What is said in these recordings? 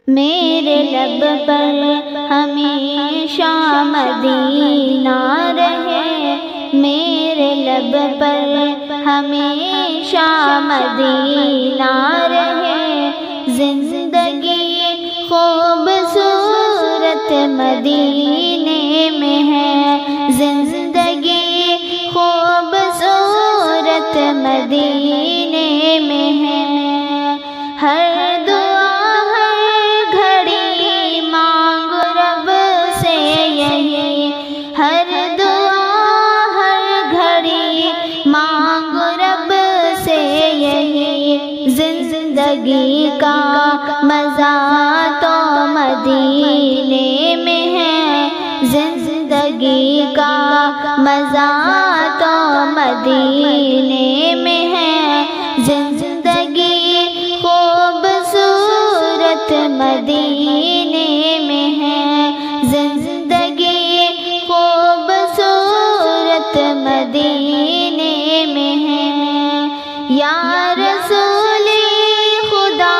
میرے لب پر ہمیشہ مدینہ رہے، میرے لب پر ہمیشہ مدینہ رہے، زندگی خوبصورت مدینے میں ہے، زندگی خوبصورت مدینے میں ہے۔ ہر دعا ہر گھڑی مانگ رب سے یہی، ہر دعا ہر گھڑی مانگ رب سے یہی، زندگی کا مزہ تو مدینے میں ہے، زندگی کا مزہ تو مدینے میں ہے، زندگی خوبصورت مدینے میں ہے، زندگی خوبصورت مدینے میں ہے۔ یا رسول خدا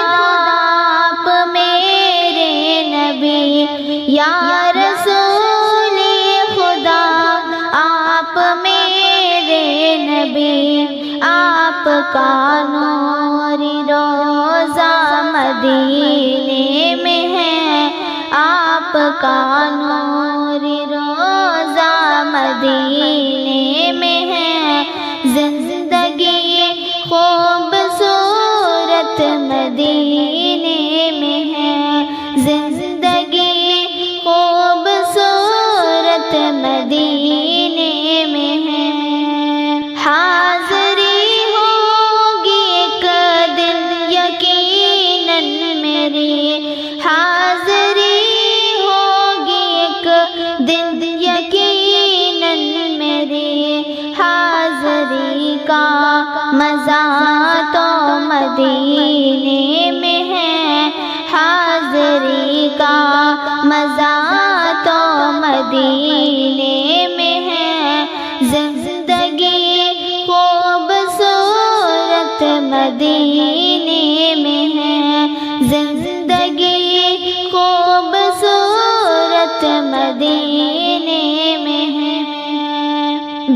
آپ میرے نبی، یا رسول خدا آپ میرے نبی، آپ کا نوری روضہ مدینے میں ہے، آپ کا نوری روضہ مدینے میں ہے، زندگی خوبصورت مدینے میں ہے، زندگی خوبصورت مدینے میں ہے۔ حاضری ہوگی ایک دن یقیناً میری، حاضری ہوگی ایک دن یقیناً میری، حاضری کا مزہ تو مدینے میں ہے، حاضری کا مزہ تو مدینے میں ہے، زندگی خوبصورت مدینے میں ہے، زندگی خوبصورت مدینے میں ہے۔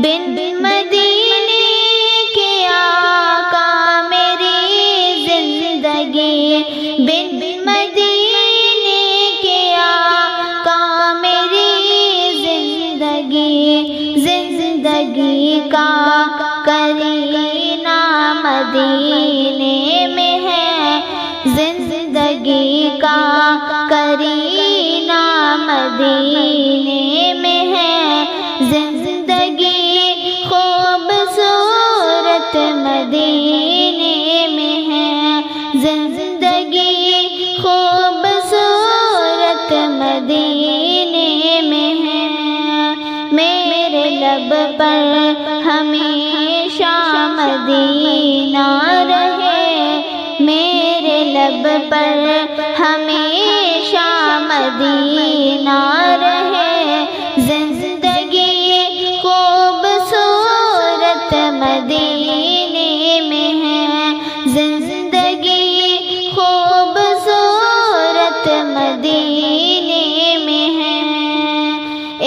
بن مدینے کے آقا میری زندگی، بن مدینے کے آقا میری زندگی، زندگی کا کرینہ مدینے میں ہے، زندگی کا کرینہ مدینے میں ہے، زندگی خوبصورت مدینے میں ہے، زندگی خوبصورت مدینے میں ہے۔ میرے لب پر ہمیشہ مدینہ رہے، میرے لب پر ہمیشہ مدینہ رہے، زندگی خوبصورت مدینے میں ہے، زندگی خوبصورت مدینے میں ہے۔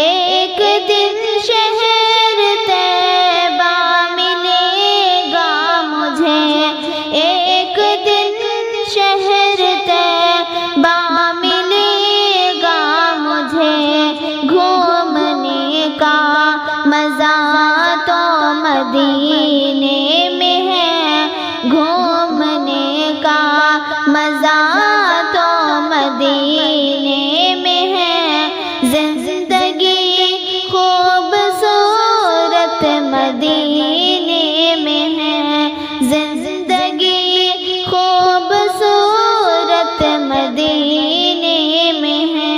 ایک دن شہر طیبہ ملے گا مجھے، ایک دن شہر طیبہ ملے گا مجھے، گھومنے کا مزہ تو مدینے میں ہے، گھومنے کا مزہ تو مدینے میں ہے، زندگی خوبصورت مدینے میں ہے، زندگی خوبصورت مدینے میں ہے۔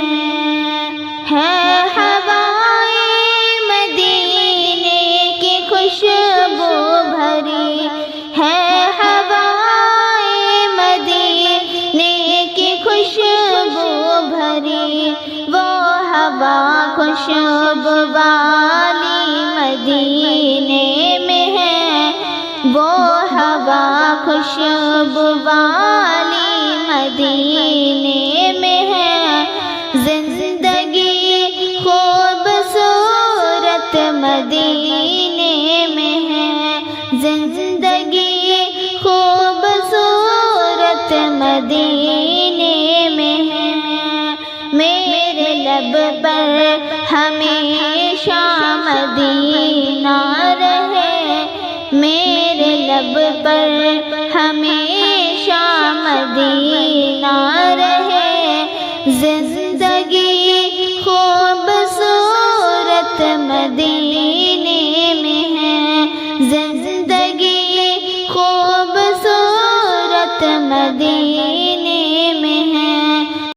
ہوائیں مدینے کی خوشبو بھری، ہے ہوائیں مدینے کی خوشبو بھری، وہ ہوا خوشبو والی مدینے میں ہے، وہ ہوا خوشبو والی مدینے مدینے میں ہے، میرے لب پر ہمیشہ مدینہ رہے، میرے لب پر ہمیشہ مدینہ